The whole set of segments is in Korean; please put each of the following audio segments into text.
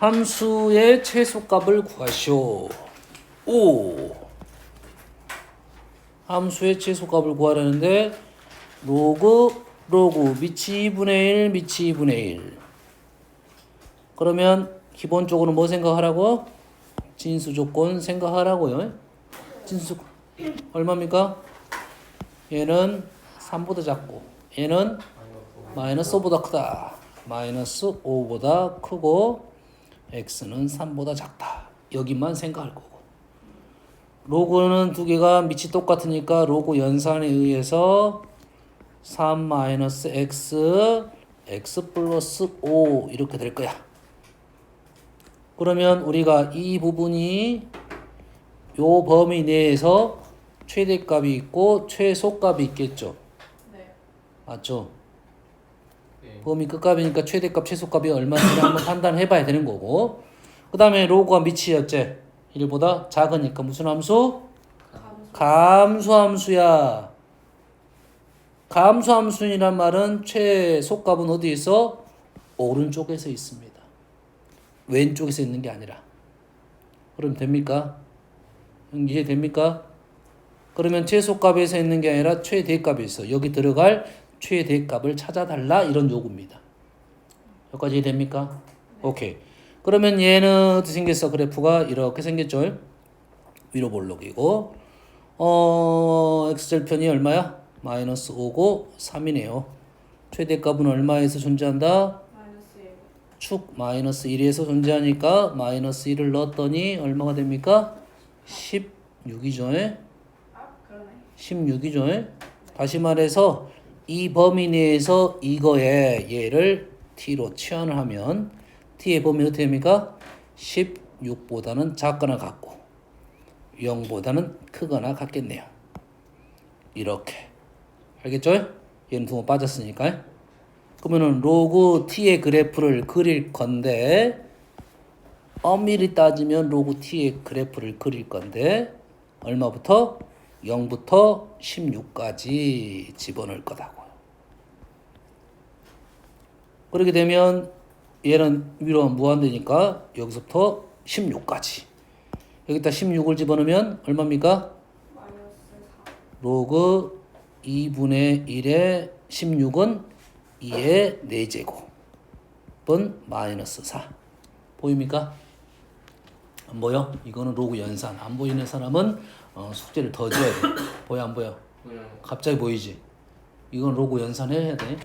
함수의 최소값을 구하시오. 오. 함수의 최소값을 구하려는데 로그 미치 2분의 1 미치 2분의 1. 그러면 기본적으로 뭐 생각하라고? 진수 조건 생각하라고요. 진수 얼마입니까? 얘는 3보다 작고 얘는 마이너스 5보다 크다. 마이너스 5보다 크고 x는 3보다 작다. 여기만 생각할 거고. 로그는 두 개가 밑이 똑같으니까 로그 연산에 의해서 3 마이너스 x 플러스 5 이렇게 될 거야. 그러면 우리가 이 부분이 요 범위 내에서 최대값이 있고 최소값이 있겠죠. 네. 맞죠? 네. 범위 끝값이니까 최대값 최소값이 얼마인지 한번 판단해 봐야 되는 거고. 그 다음에 로그가 밑이었지. 1보다 작으니까 무슨 함수? 감수함수야. 감수함수이란 말은 최소값은 어디에 있어? 오른쪽에서 있습니다. 왼쪽에서 있는 게 아니라. 그럼 됩니까? 이해됩니까? 그러면 최소값에서 있는 게 아니라 최대값이 있어. 여기 들어갈 최대값을 찾아달라 이런 요구입니다. 여기까지 이해됩니까? 오케이. 그러면 얘는 어떻게 생겼어? 그래프가 이렇게 생겼죠. 위로 볼록이고 x절편이 얼마야? 마이너스 5고 3이네요. 최대값은 얼마에서 존재한다? 마이너스 1. 축 마이너스 1에서 존재하니까 마이너스 1을 넣었더니 얼마가 됩니까? 16이죠. 아, 그러네. 16이죠. 다시 말해서 이 범위 내에서 이거에 얘를 t로 치환을 하면 t의 범위 어떻게 됩니까? 16보다는 작거나 같고 0보다는 크거나 같겠네요. 이렇게. 알겠죠? 얘는 두 번 빠졌으니까. 그러면은 로그 t의 그래프를 그릴 건데 엄밀히 따지면 로그 t의 그래프를 그릴 건데 얼마부터? 0부터 16까지 집어넣을 거다고요. 그렇게 되면 얘는 위로 무한대니까 여기서부터 16까지. 여기다 16을 집어넣으면 얼마입니까? 마이너스 4. 로그 2분의 1의 16은 2의 4제곱은 마이너스 4. 보입니까? 안 보여? 이거는 로그 연산. 안 보이는 사람은 숙제를 더 줘야 돼. 보여 안 보여? 갑자기 보이지? 이건 로그 연산해야 돼.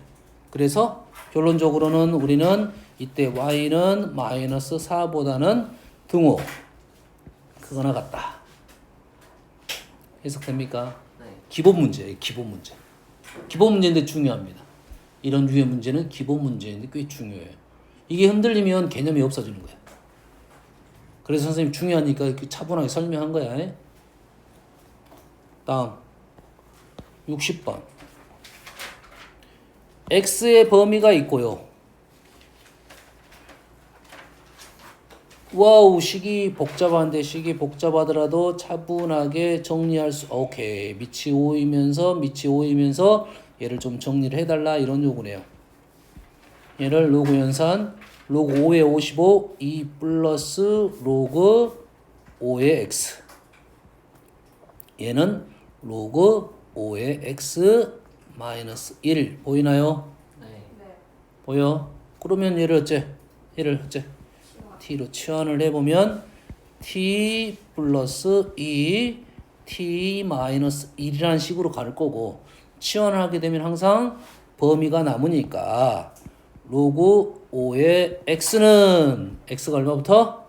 그래서 결론적으로는 우리는 이때 y는 마이너스 4보다는 등호 크거나 같다. 해석됩니까? 네. 기본 문제예요. 기본 문제. 기본 문제인데 중요합니다. 이런 유의 문제는 기본 문제인데 꽤 중요해요. 이게 흔들리면 개념이 없어지는 거야. 그래서 선생님 중요하니까 이렇게 차분하게 설명한 거야. 다음 60번. x의 범위가 있고요. 와우, 식이 복잡한데 식이 복잡하더라도 차분하게 정리할 수. 오케이. 밑이 5이면서 얘를 좀 정리를 해달라 이런 요구네요. 얘를 로그 연산 로그 5의 55 2 플러스 로그 5의 x. 얘는 로그 5의 x 마이너스 1 보이나요? 네. 네. 보여? 그러면 얘를 어째? t로 치환을 해보면 t 플러스 2 t 마이너스 1이라는 식으로 갈 거고 치환을 하게 되면 항상 범위가 남으니까 로그 5의 x는 x가 얼마부터?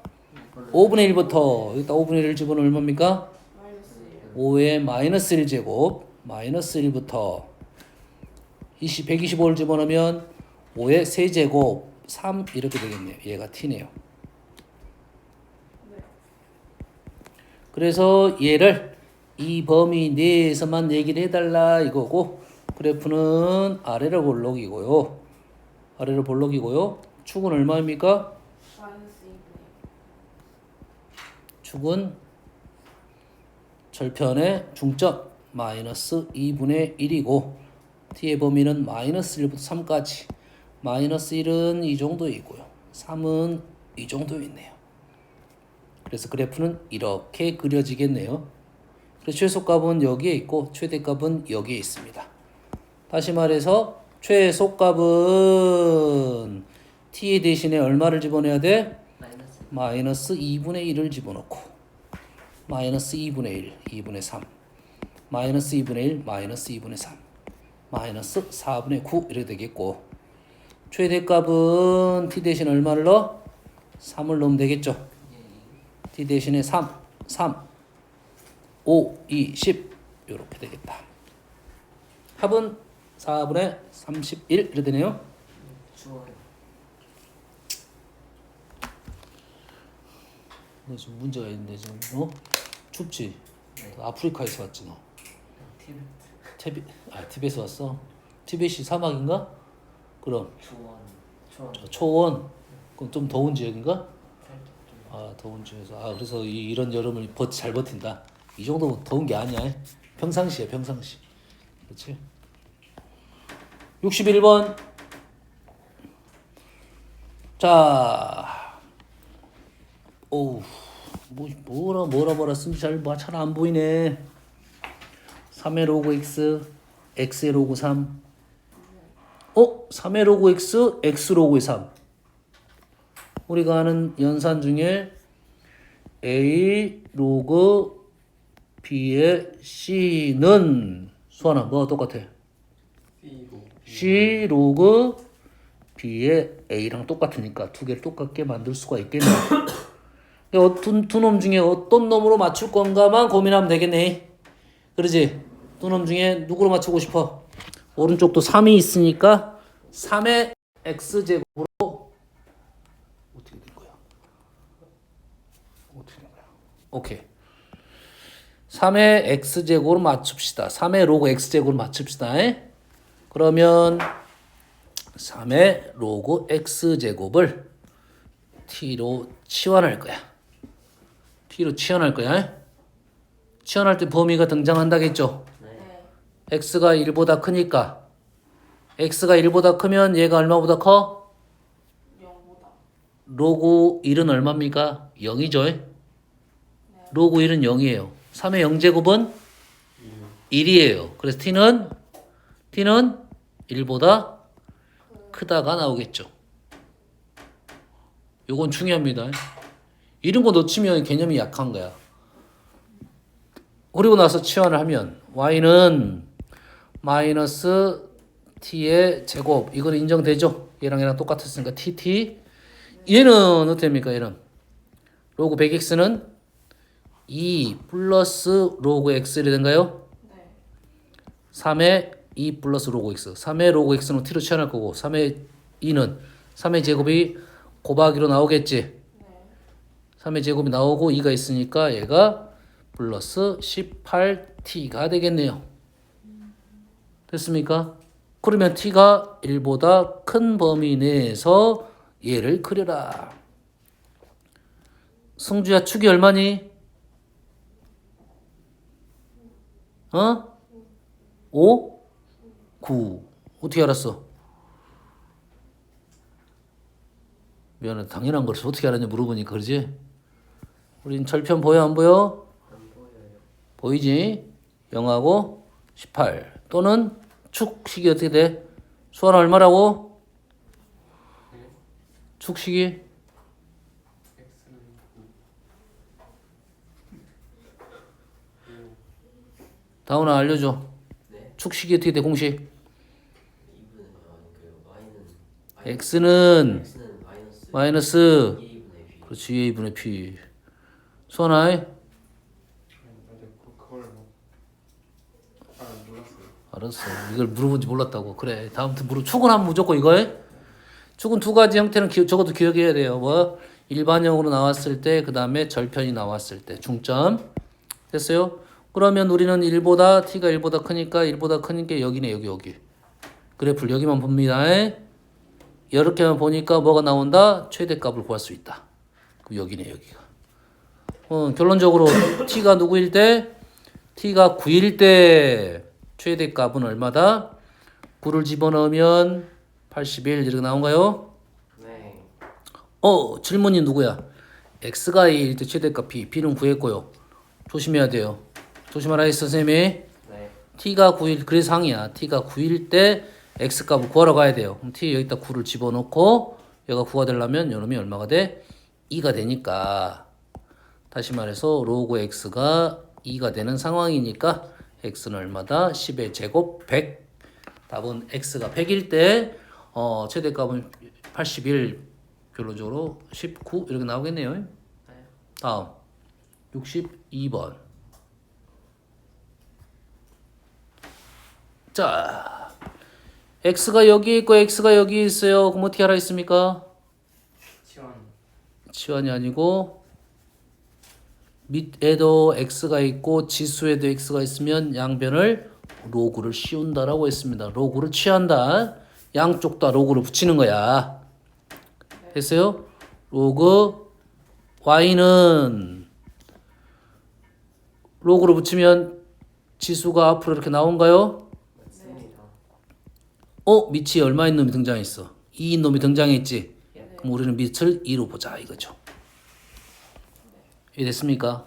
5분의 1부터 여기다 5분의 1을 집어넣으면 얼마입니까? 마이너스 1. 5의 마이너스 1제곱 마이너스 1부터 125를 집어넣으면 5의 세제곱 3 이렇게 되겠네요. 얘가 t네요. 네. 그래서 얘를 이 범위 내에서만 얘기를 해달라 이거고 그래프는 아래로 볼록이고요. 축은 얼마입니까? 마이너스 2분의 축은 절편의 중점 마이너스 2분의 1이고 t의 범위는 마이너스 1부터 3까지 마이너스 1은 이 정도이고요. 3은 이 정도 있네요. 그래서 그래프는 이렇게 그려지겠네요. 그래서 최소값은 여기에 있고 최대값은 여기에 있습니다. 다시 말해서 최소값은 t 대신에 얼마를 집어넣어야 돼? 마이너스 2분의 1을 집어넣고 마이너스 2분의 1, 2분의 3 마이너스 2분의 1, 마이너스 2분의 3 마이너스 4분의 9 이렇게 되겠고 최대값은 t 대신 얼마를 넣어? 3을 넣으면 되겠죠. t 대신에 3, 5, 2, 10 이렇게 되겠다. 합은 4분의 31 이렇게 되네요. 좋아요. 너 지금 문제가 있는데 지금 춥지? 네. 너 아프리카에서 왔지 너? 티벳. 티벳에서 왔어? 티벳이 사막인가? 그럼 초원. 초원. 그럼 좀 더운 지역인가? 살짝 좀. 더운 지역에서 그래서 이런 여름을 잘 버틴다. 이 정도면 더운 게 아니야. 평상시야 평상시. 그렇지? 61번. 자, 오우, 뭐라 쓴지 잘 안 보이네. 3의 로그 x, x의 로그 3. 3의 로그 x, x 로그 3. 우리가 아는 연산 중에 a 로그 b의 c는 수환아 뭐가 똑같아? C 로그 B의 A랑 똑같으니까 두 개를 똑같게 만들 수가 있겠네. 두 놈 중에 어떤 놈으로 맞출 건가만 고민하면 되겠네. 그러지? 두 놈 중에 누구로 맞추고 싶어? 오른쪽도 3이 있으니까 3의 X제곱으로 어떻게 된 거야? 오케이. 3의 X제곱으로 맞춥시다. 3의 로그 X제곱으로 맞춥시다. 그러면 3의 로그 x제곱을 t로 치환할 거야. t로 치환할 거야. 치환할 때 범위가 등장한다겠죠. 네. x가 1보다 크니까 x가 1보다 크면 얘가 얼마보다 커? 0보다. 로그 1은 얼마입니까? 0이죠. 로그 1은 0이에요. 3의 0제곱은 1이에요. 그래서 t는 1보다 크다가 나오겠죠. 요건 중요합니다. 이런 거 놓치면 개념이 약한 거야. 그리고 나서 치환을 하면 y는 마이너스 t의 제곱 이거는 인정되죠? 얘랑 똑같았으니까 tt 얘는 어떻게 됩니까? 얘는 로그 100x는 2 플러스 로그 x를 된가요? 네. 3의 2 플러스 로그 x 3의 로그 x는 t로 치환할 거고 3의 2는 3의 제곱이 곱하기로 나오겠지. 네. 3의 제곱이 나오고 2가 있으니까 얘가 플러스 18t가 되겠네요. 됐습니까? 그러면 t가 1보다 큰 범위 내에서 얘를 그려라. 승주야 축이 얼마니? 5? 9. 어떻게 알았어? 미안해. 당연한 걸 어떻게 알았냐 물어보니까 그러지? 우린 절편 보여 안 보여? 안 보여요. 보이지? 0하고 18 또는 축식이 어떻게 돼? 수완 얼마라고? 축식이? x는 9. 다운아 알려줘. 네. 축식이 어떻게 돼 공식? 2분의 y는 x는 x는 마이너스 2분의 b. 그렇지 2분의 p 수완아 아니 그걸 몰랐어요. 알았어. 이걸 물어본지 몰랐다고. 그래. 다음부터 축은 하면 무조건 이거에. 축은 두 가지 형태는 적어도 기억해야 돼요. 뭐 일반형으로 나왔을 때, 그 다음에 절편이 나왔을 때 중점. 됐어요? 그러면 우리는 1보다 t가 1보다 크니까 여기네 여기. 그래프를 여기만 봅니다. 이렇게만 보니까 뭐가 나온다? 최대값을 구할 수 있다. 그럼 여기네 여기가. 결론적으로 t가 누구일 때? t가 9일 때 최대값은 얼마다? 9를 집어넣으면 81 이렇게 나온가요? 네. 질문이 누구야? x가 2일 때 최대값 b, b는 구했고요. 조심해야 돼요. 조심하라 했어 선생님이. 네. t가 9일 그래서 항이야. t가 9일 때 x값을 구하러 가야 돼요. 그럼 t 여기다 9를 집어넣고 얘가 9가 되려면 요놈이 얼마가 돼? 2가 되니까 다시 말해서 로그 x가 2가 되는 상황이니까 x는 얼마다? 10의 제곱 100. 답은 x가 100일 때 최대값은 81, 결론적으로 19 이렇게 나오겠네요. 네. 다음 62번. 자, x가 여기 있고 x가 여기 있어요. 그럼 어떻게 하라 했습니까? 지원. 치환이 아니고 밑에도 x가 있고 지수에도 x가 있으면 양변을 로그를 씌운다라고 했습니다. 로그를 취한다. 양쪽 다 로그를 붙이는 거야. 됐어요? 로그 y는 로그를 붙이면 지수가 앞으로 이렇게 나온가요? 맞습니다. 밑이 얼마인 놈이 등장했어? 2인 놈이 등장했지? 그럼 우리는 밑을 2로 보자 이거죠. 이해됐습니까?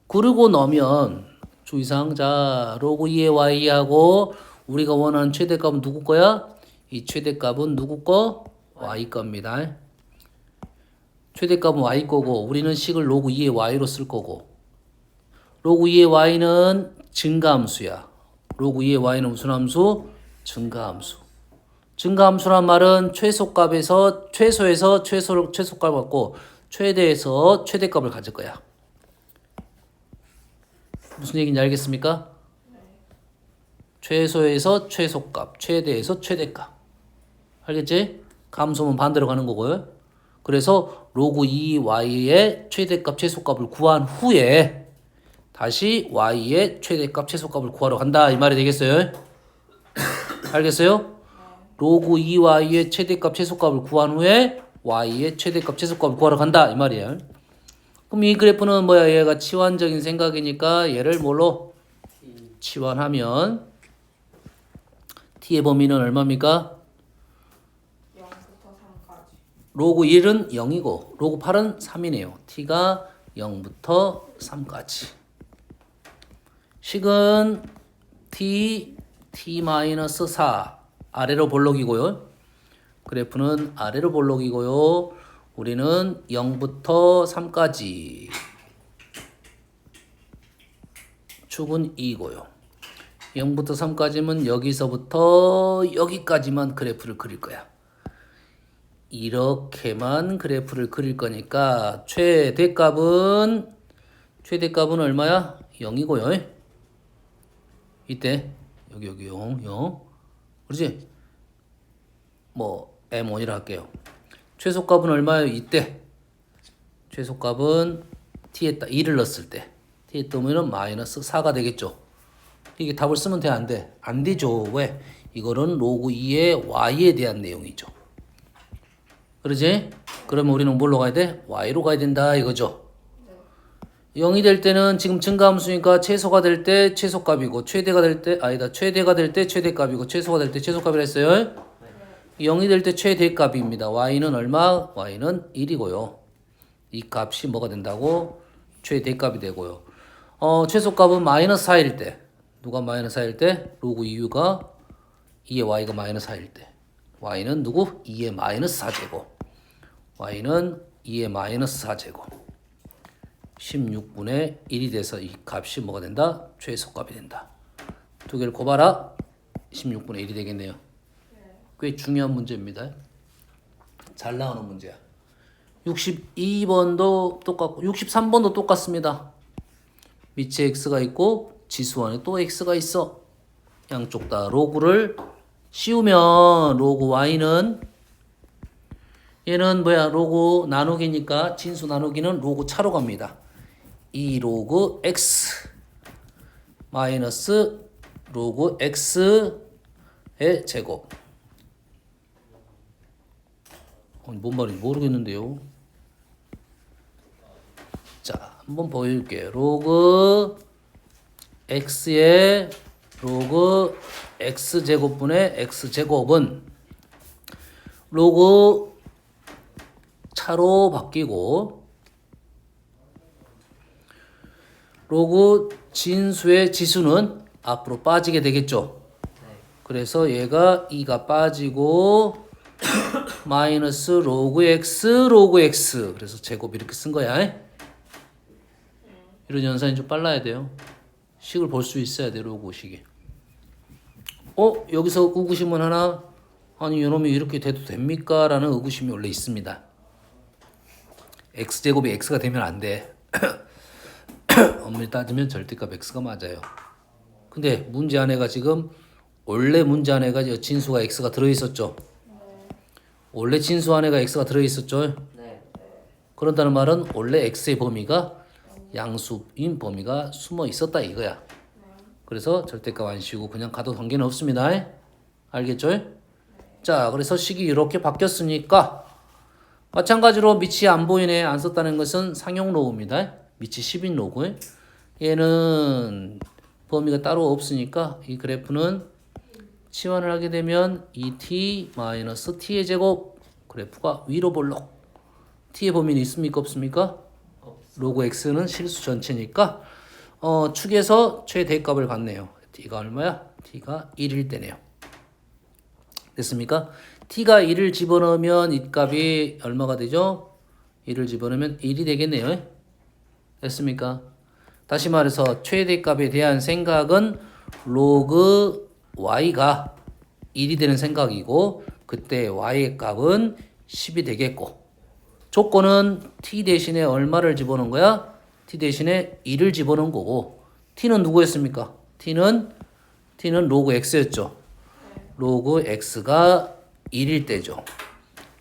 그러고 넣으면 주의사항 자 로그 2의 y하고 우리가 원하는 최대값은 누구 거야? 이 최대값은 누구 거? y 겁니다. 최대값은 y 거고 우리는 식을 로그 2의 y로 쓸 거고 로그 2의 y는 증가함수야. 로그 2의 y는 무슨 함수? 증가함수. 증가함수란 말은 최소에서 최소값을 갖고 최대에서 최대값을 가질 거야. 무슨 얘기인지 알겠습니까? 최소에서 최소값, 최대에서 최대값. 알겠지? 감소면 반대로 가는 거고요. 그래서 로그 2y의 최대값, 최소값을 구한 후에 다시 y의 최대값, 최소값을 구하러 간다. 이 말이 되겠어요? 알겠어요? 로그 2y의 최대값, 최소값을 구한 후에 y의 최대값, 최소값을 구하러 간다. 이 말이에요. 그럼 이 그래프는 뭐야? 얘가 치환적인 생각이니까 얘를 뭘로? 치환하면 t의 범위는 얼마입니까? 0부터 3까지. 로그 1은 0이고 로그 8은 3이네요. t가 0부터 3까지. 식은 t-4 아래로 볼록이고요. 그래프는 아래로 볼록이고요. 우리는 0부터 3까지 축은 2고요. 0부터 3까지면 여기서부터 여기까지만 그래프를 그릴 거야. 이렇게만 그래프를 그릴 거니까 최대값은 얼마야? 0이고요. 이때 여기 0. 그렇지? 뭐 M1이라 할게요. 최소값은 얼마예요? 이때 최소값은 t에다 2를 넣었을 때 t에 뜨면은 마이너스 4가 되겠죠. 이게 답을 쓰면 돼? 안 돼? 안 되죠. 왜? 이거는 로그 2의 y에 대한 내용이죠. 그러지? 그러면 우리는 뭘로 가야 돼? y로 가야 된다 이거죠. 0이 될 때는 지금 증가함수니까 최소가 될 때 최소값이고 최대가 될 때 최대가 될 때 최대값이고 최소가 될 때 최소값이라 했어요. 0이 될 때 최대값입니다. y는 얼마? y는 1이고요. 이 값이 뭐가 된다고? 최대값이 되고요. 최소값은 마이너스 4일 때 누가 마이너스 4일 때? 로그 2가 2의 y가 마이너스 4일 때 y는 누구? 2의 마이너스 4제곱 y는 2의 마이너스 4제곱 16분의 1이 돼서 이 값이 뭐가 된다? 최소값이 된다. 두 개를 곱하라 16분의 1이 되겠네요. 꽤 중요한 문제입니다. 잘 나오는 문제야. 62번도 똑같고 63번도 똑같습니다. 밑에 x가 있고 지수 안에 또 x가 있어. 양쪽 다 로그를 씌우면 로그 y는 얘는 뭐야? 로그 나누기니까 진수 나누기는 로그 차로 갑니다. 2 로그 x 마이너스 로그 x의 제곱. 뭔 말인지 모르겠는데요. 자, 한번 보여줄게요. 로그 x의 로그 x제곱분의 x제곱은 로그 차로 바뀌고 로그 진수의 지수는 앞으로 빠지게 되겠죠. 네. 그래서 얘가 2가 빠지고 마이너스 로그 x 그래서 제곱 이렇게 쓴 거야. 이런 연산이 좀 빨라야 돼요. 식을 볼 수 있어야 돼 로그 식이. 여기서 의구심은 하나, 아니 이놈이 이렇게 돼도 됩니까? 라는 의구심이 원래 있습니다. x제곱이 x가 되면 안 돼. 엄밀히 따지면 절대값 x가 맞아요. 근데 문제 안에가 지금 원래 문제 안에가 진수가 x가 들어있었죠. 원래 진수 안에가 x가 들어있었죠. 네. 그런다는 말은 원래 x의 범위가 양수인 범위가 숨어 있었다 이거야. 그래서 절대값 안 씌우고 그냥 가도 관계는 없습니다. 알겠죠? 자, 그래서 식이 이렇게 바뀌었으니까 마찬가지로 밑이 안 보이네. 안 썼다는 것은 상용 로그입니다. 밑이 10인 로그. 얘는 범위가 따로 없으니까 이 그래프는 치환을 하게 되면 2t 마이너스 t의 제곱 그래프가 위로 볼록. t의 범위는 있습니까? 없습니까? 로그 x는 실수 전체니까 축에서 최대값을 갖네요. t가 얼마야? t가 1일 때네요. 됐습니까? t가 1을 집어넣으면 이 값이 얼마가 되죠? 1을 집어넣으면 1이 되겠네요. 됐습니까? 다시 말해서 최대값에 대한 생각은 로그 y가 1이 되는 생각이고 그때 y의 값은 10이 되겠고 조건은 t 대신에 얼마를 집어넣은 거야? t 대신에 1을 집어넣은 거고 t는 누구였습니까? t는 로그 x였죠. 로그 x가 1일 때죠.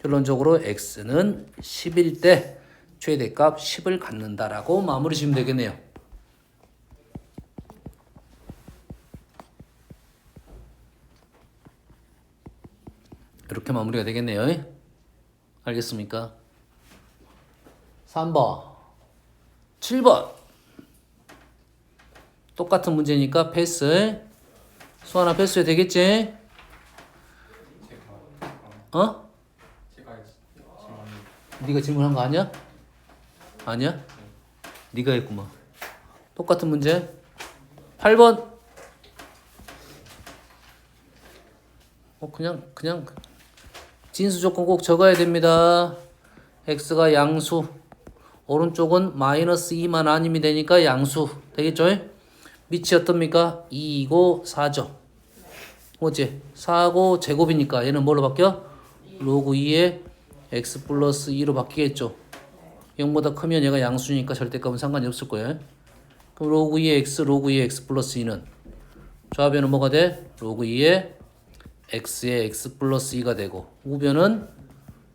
결론적으로 x는 10일 때 최대값 10을 갖는다라고 마무리 지으면 되겠네요. 이렇게 마무리가 되겠네요. 알겠습니까? 3번 7번 똑같은 문제니까 패스. 수아나 패스해 되겠지? 어? 제가 질문. 네가 질문한 거 아니야? 아니야? 네가 했구만. 똑같은 문제 8번 그냥 진수 조건 꼭 적어야 됩니다. x가 양수 오른쪽은 마이너스 2만 아니면 되니까 양수 되겠죠? 밑이 어떻습니까? 2이고 4죠. 뭐지? 4고 제곱이니까 얘는 뭘로 바뀌어? 로그 2에 x 플러스 2로 바뀌겠죠. 0보다 크면 얘가 양수니까 절대값은 상관이 없을 거예요. 그럼 로그 2의 x, 로그 2의 x 플러스 2는 좌변은 뭐가 돼? 로그 2의 x의 x 플러스 2가 되고 우변은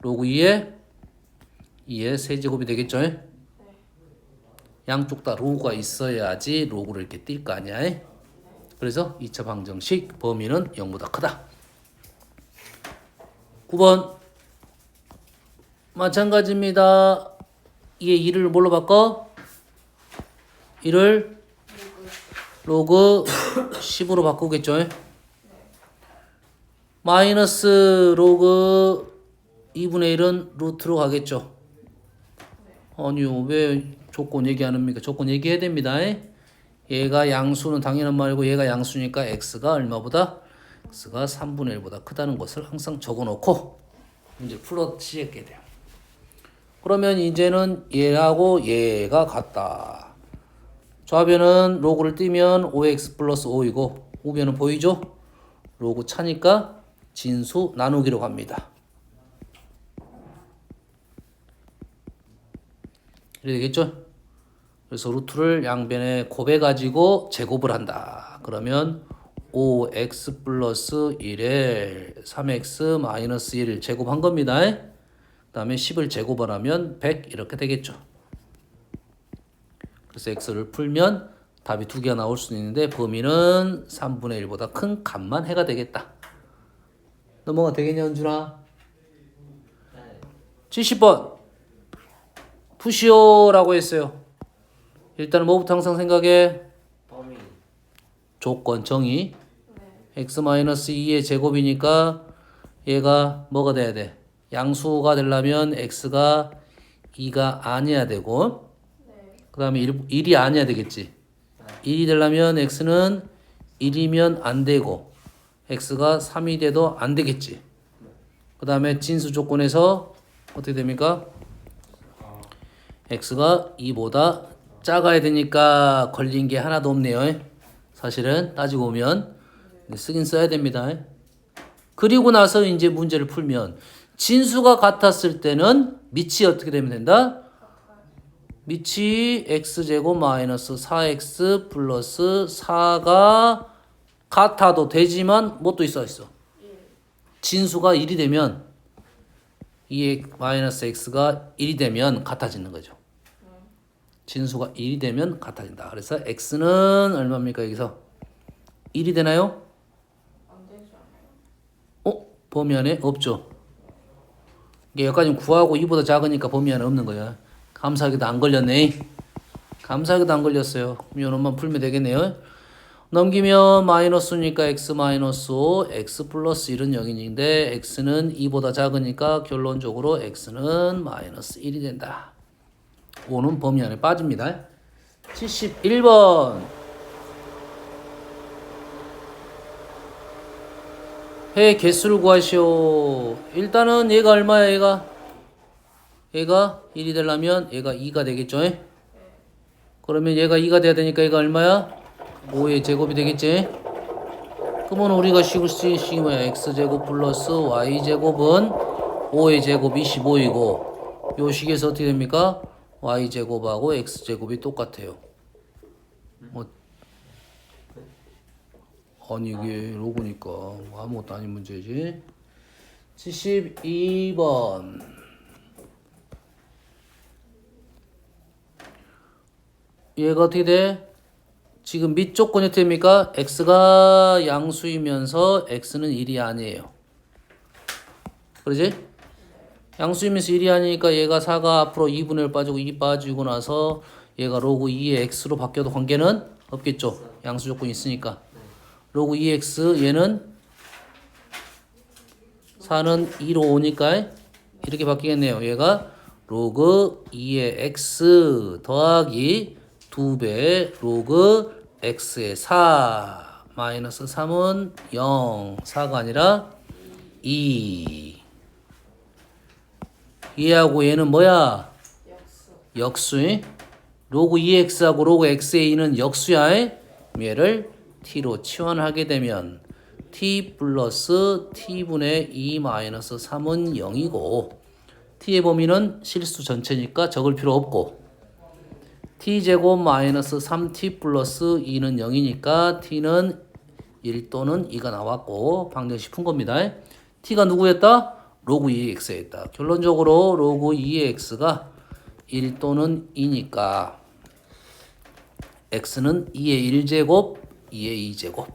로그 2의 2의 세제곱이 되겠죠? 양쪽 다 로그가 있어야지 로그를 이렇게 띌 거 아니야? 그래서 2차 방정식 범위는 0보다 크다. 9번 마찬가지입니다. 얘 2를 뭘로 바꿔? 1을 로그 10으로 바꾸겠죠? 마이너스 로그 2분의 1은 루트로 가겠죠? 아니요, 왜 조건 얘기 안 합니까? 조건 얘기해야 됩니다. 얘가 양수는 당연한 말이고 얘가 양수니까 x가 얼마보다? x가 3분의 1보다 크다는 것을 항상 적어놓고 문제 풀어지게 돼요. 그러면 이제는 얘하고 얘가 같다. 좌변은 로그를 띄면 5x 플러스 5이고 우변은 보이죠? 로그 차니까 진수 나누기로 갑니다. 이래 되겠죠? 그래서 루트를 양변에 곱해가지고 제곱을 한다. 그러면 5x 플러스 1에 3x 마이너스 1 제곱한 겁니다. 그 다음에 10을 제곱을 하면 100 이렇게 되겠죠. 그래서 x를 풀면 답이 두 개가 나올 수 있는데 범위는 3분의 1보다 큰 값만 해가 되겠다. 넘어가 되겠냐 은준아? 네. 70번 푸시오라고 했어요. 일단 뭐부터 항상 생각해? 범위. 조건 정의 x-2의 제곱이니까 얘가 뭐가 돼야 돼? 양수가 되려면 x가 2가 아니어야 되고 네. 그 다음에 1이 아니어야 되겠지. 1이 되려면 x는 1이면 안 되고 x가 3이 돼도 안 되겠지. 그 다음에 진수 조건에서 어떻게 됩니까? x가 2보다 작아야 되니까 걸린 게 하나도 없네요. 사실은 따지고 보면 쓰긴 써야 됩니다. 그리고 나서 이제 문제를 풀면 진수가 같았을 때는 밑이 어떻게 되면 된다? 밑이 x제곱 마이너스 4x 플러스 4가 같아도 되지만 뭐 또 있어? 진수가 1이 되면 2 마이너스 x가 1이 되면 같아지는 거죠. 진수가 1이 되면 같아진다. 그래서 x는 얼마입니까? 여기서 1이 되나요? 안 되지 않아요? 범위 안에 없죠. 이게 여기까지 구하고 2보다 작으니까 범위 안에 없는 거야. 감사하게도 안 걸렸네. 감사하게도 안 걸렸어요. 이놈만 풀면 되겠네요. 넘기면 마이너스니까 x 마이너스 5, x 플러스 1은 0인데 x는 2보다 작으니까 결론적으로 x는 마이너스 1이 된다. 5는 범위 안에 빠집니다. 71번 해 개수를 구하시오. 일단은 얘가 얼마야? 얘가 1이 되려면 얘가 2가 되겠죠. 그러면 얘가 2가 돼야 되니까 얘가 얼마야? 5의 제곱이 되겠지. 그러면 우리가 식을 쓰기 뭐야? x제곱 플러스 y제곱은 5의 제곱 25이고 요 식에서 어떻게 됩니까? y제곱하고 x제곱이 똑같아요. 아니 이게 로그니까 아무것도 아닌 문제지. 72번 얘가 어떻게 돼? 지금 밑 조건이 어떻게 됩니까? x가 양수이면서 x는 1이 아니에요. 그러지? 양수이면서 1이 아니니까 얘가 4가 앞으로 2분의 1 빠지고 2 빠지고 나서 얘가 로그 2의 x로 바뀌어도 관계는 없겠죠. 양수 조건이 있으니까. 로그 2x 얘는 4는 2로 오니까 이렇게 바뀌겠네요. 얘가 로그 2의 x 더하기 2배 로그 x의 4 마이너스 3은 0 4가 아니라 2 얘하고 얘는 뭐야? 역수. 로그 2x하고 로그 x의 2는 역수야. 얘를 t로 치환하게 되면 t 플러스 t분의 2 마이너스 3은 0이고 t의 범위는 실수 전체니까 적을 필요 없고 t제곱 마이너스 3t 플러스 2는 0이니까 t는 1 또는 2가 나왔고 방정식 푼 겁니다. t가 누구였다? 로그 2x였다. 결론적으로 로그 2x가 1 또는 2니까 x는 2의 1제곱 2의 2제곱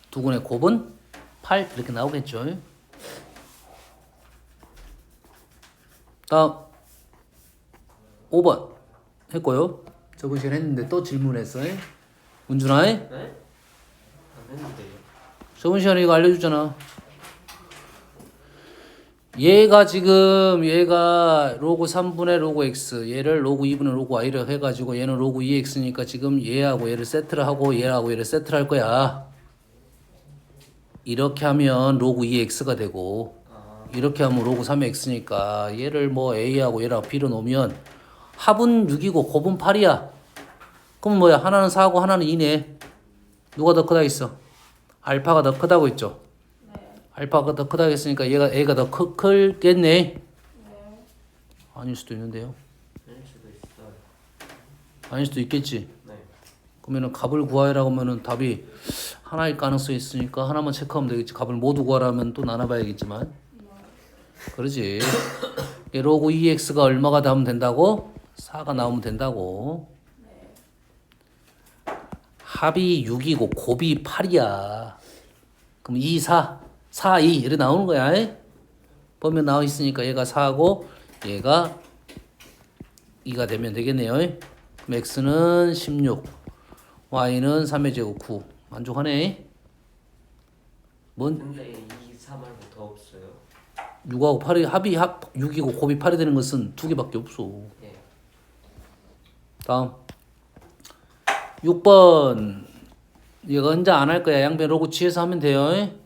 두근의 곱은 8 이렇게 나오겠죠. 다음 5번 했고요. 저번 시간 했는데 또 질문했어요. 문준아 네? 안 했는데요. 저번 시간에 이거 알려주잖아. 얘가 지금 얘가 로그 3분의 로그 x 얘를 로그 2분의 로그 y를 해가지고 얘는 로그 2x니까 지금 얘하고 얘를 세트를 하고 얘하고 얘를 세트를 할 거야. 이렇게 하면 로그 2x가 되고 이렇게 하면 로그 3x니까 얘를 뭐 a하고 얘랑 b로 놓으면 합은 6이고 곱은 8이야. 그럼 뭐야? 하나는 4고 하나는 2네. 누가 더 크다 했어? 알파가 더 크다고 했죠. 알파가 더 크다고 했으니까 얘가 a가 더 크겠네. 아닐 수도 있는데요. 아닐 수도 있어요. 아닐 수도 있겠지. 네. 그러면은 값을 구하라고 하면은 답이 하나일 가능성이 있으니까 하나만 체크하면 되겠지. 값을 모두 구하라면 또 나눠봐야겠지만. 그러지. 로그 2x가 얼마가 나오면 된다고? 4가 나오면 된다고. 합이 6이고 곱이 8이야. 그럼 2, 4, 2 이렇게 나오는 거야. 보면 나와 있으니까 얘가 4고 얘가 2가 되면 되겠네요. 그럼 x는 16, y는 3의 제곱 9. 만족하네. 뭔? 근데 2, 3 말고 더 없어요. 6하고 8이 합이 6이고 곱이 8이 되는 것은 두 개밖에 없어. 예. 다음 6번 얘가 혼자 안 할 거야. 양변 로고 취해서 하면 돼요. 네.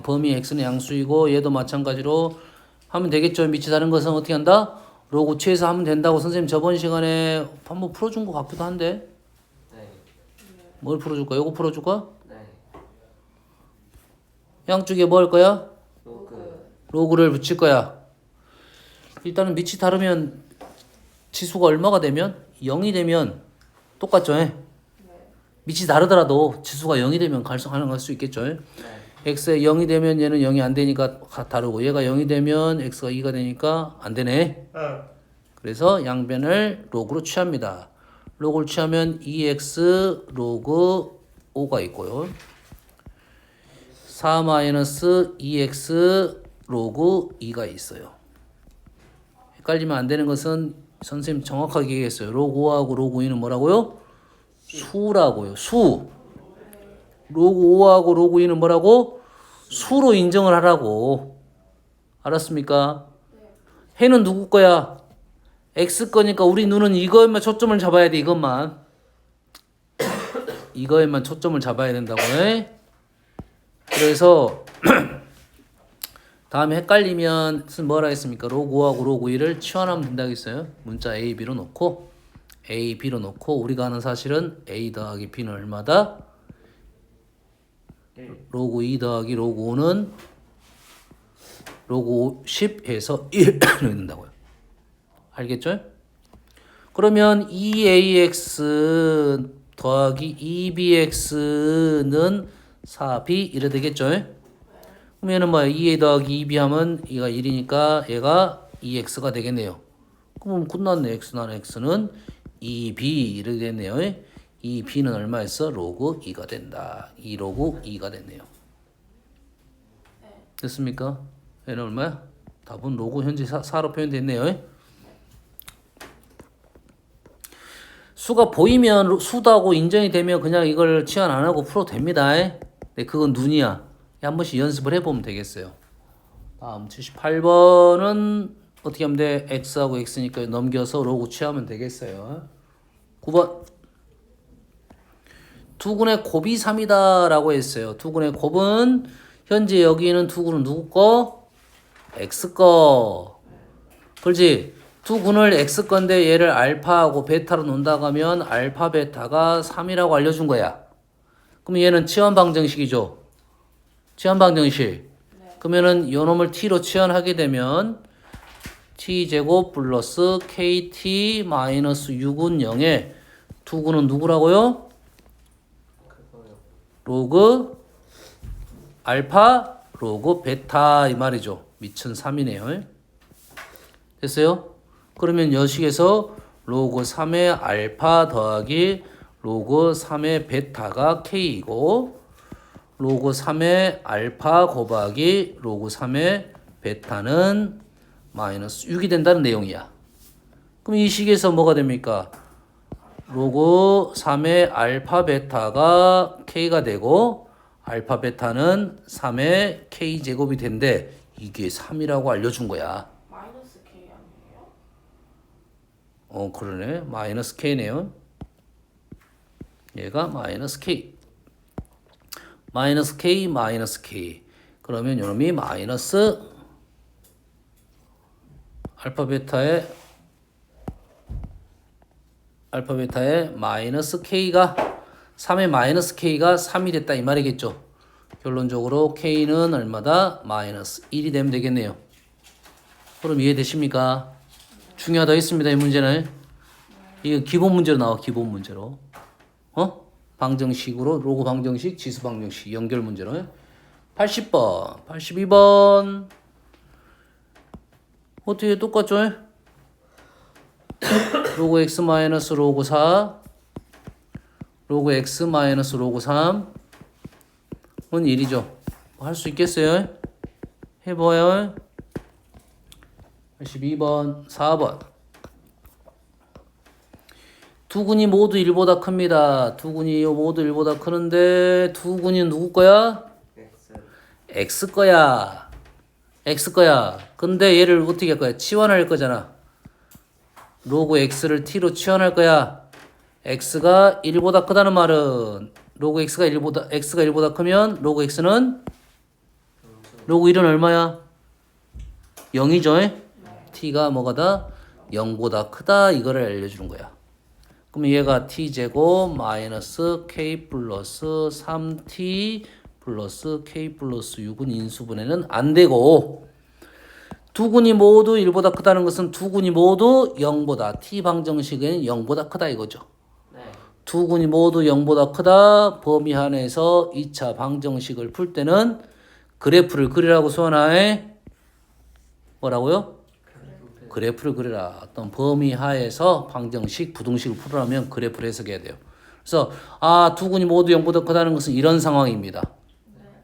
범위 x는 양수이고 얘도 마찬가지로 하면 되겠죠. 밑이 다른 것은 어떻게 한다? 로고 취해서 하면 된다고 선생님 저번 시간에 한번 풀어준 것 같기도 한데 네. 뭘 풀어줄까? 요거 풀어줄까? 네. 양쪽에 뭐 할 거야? 로그. 로그를 붙일 거야. 일단은 밑이 다르면 지수가 얼마가 되면? 0이 되면 똑같죠? 네. 밑이 다르더라도 지수가 0이 되면 가능할 수 있겠죠? 네. x에 0이 되면 얘는 0이 안 되니까 다르고 얘가 0이 되면 x가 2가 되니까 안 되네. 그래서 양변을 로그로 취합니다. 로그를 취하면 2x 로그 5가 있고요. 4-2x 로그 2가 있어요. 헷갈리면 안 되는 것은 선생님 정확하게 얘기했어요. 로그 5하고 로그 2는 뭐라고요? 수라고요. 수. 로그 5하고 로그 2는 뭐라고? 수로 인정을 하라고. 알았습니까? 해는 누구 거야? x 거니까 우리 눈은 이거에만 초점을 잡아야 돼. 이것만. 이거에만 초점을 잡아야 된다고. 그래서 다음에 헷갈리면 뭐라 했습니까? 로그 5하고 로그 2를 치환하면 된다고 했어요. 문자 a, b로 놓고 a, b로 놓고 우리가 아는 사실은 a 더하기 b는 얼마다? 로그 2 더하기 로그 5는 로그 10 해서 1을 넣는다고요. 알겠죠? 그러면 2ax 더하기 2bx는 4b 이래 되겠죠? 그럼 얘는 뭐야? 2a 더하기 2b 하면 얘가 1이니까 얘가 2x가 되겠네요. 그럼 끝났네. x 나는 x는 2b 이렇게 됐네요. 이 b는 얼마였어? 로그 2가 된다. 2 로그 2가 됐네요. 됐습니까? 얘는 얼마야? 답은 로그 현재 4로 표현됐네요. 수가 보이면 수다고 인정이 되면 그냥 이걸 치환 안 하고 풀어도 됩니다. 네, 그건 눈이야. 한 번씩 연습을 해보면 되겠어요. 다음 78번은 어떻게 하면 돼? x하고 x니까 넘겨서 로그 취하면 되겠어요. 9번 두근의 곱이 3이다 라고 했어요. 두근의 곱은 현재 여기 있는 두근은 누구 거? x 거. 그렇지? 두근을 x 건데 얘를 알파하고 베타로 놓는다고 하면 알파 베타가 3이라고 알려준 거야. 그럼 얘는 치환 방정식이죠. 치환 방정식. 그러면은 요 놈을 t로 치환하게 되면 t제곱 플러스 kt 마이너스 6은 0에 두근은 누구라고요? 그거요. 로그 알파 로그 베타 이 말이죠. 미천 3이네요. 됐어요? 그러면 여식에서 로그 3의 알파 더하기 로그 3의 베타가 k이고 로그 3의 알파 곱하기 로그 3의 베타는 마이너스 6이 된다는 내용이야. 그럼 이 식에서 뭐가 됩니까? 로그 3의 알파 베타가 k가 되고 알파 베타는 3의 k제곱이 된대. 이게 3이라고 알려준 거야. 마이너스 K 아니에요? 그러네. 마이너스 k네요. 얘가 마이너스 k. 마이너스 k 마이너스 k. 그러면 요놈이 마이너스 알파 베타의 마이너스 k가 3의 마이너스 k가 3이 됐다 이 말이겠죠. 결론적으로 k는 얼마다? 마이너스 1이 되면 되겠네요. 그럼 이해되십니까? 중요하다 했습니다. 이 문제는. 이거 기본 문제로 나와. 기본 문제로. 방정식으로 로그 방정식, 지수 방정식 연결 문제로. 80번, 82번. 어떻게 똑같죠? 로그 x 마이너스 로그 4 로그 x 마이너스 로그 3은 1이죠. 할 수 있겠어요? 해봐요. 82번, 4번. 두근이 모두 1보다 큽니다. 두근이 모두 1보다 크는데 두근이 누구 거야? X. x 거야. x 거야. 근데 얘를 어떻게 할 거야? 치환할 거잖아. 로그 x를 t로 치환할 거야. x가 1보다 크다는 말은 로그 x가 1보다 크면 로그 x는 로그 1은 얼마야? 0이죠. t가 뭐가다? 0보다 크다 이거를 알려주는 거야. 그럼 얘가 t제곱 마이너스 k 플러스 3t 플러스 k 플러스 6은 인수분해는 안 되고 두 군이 모두 1보다 크다는 것은 두 군이 모두 0보다 t 방정식은 0보다 크다 이거죠. 네. 두 군이 모두 0보다 크다 범위 안에서 2차 방정식을 풀 때는 그래프를 그리라고 소환하에 뭐라고요? 그래프를 그리라. 어떤 범위 하에서 방정식, 부등식을 풀으려면 그래프를 해석해야 돼요. 그래서 두 군이 모두 0보다 크다는 것은 이런 상황입니다.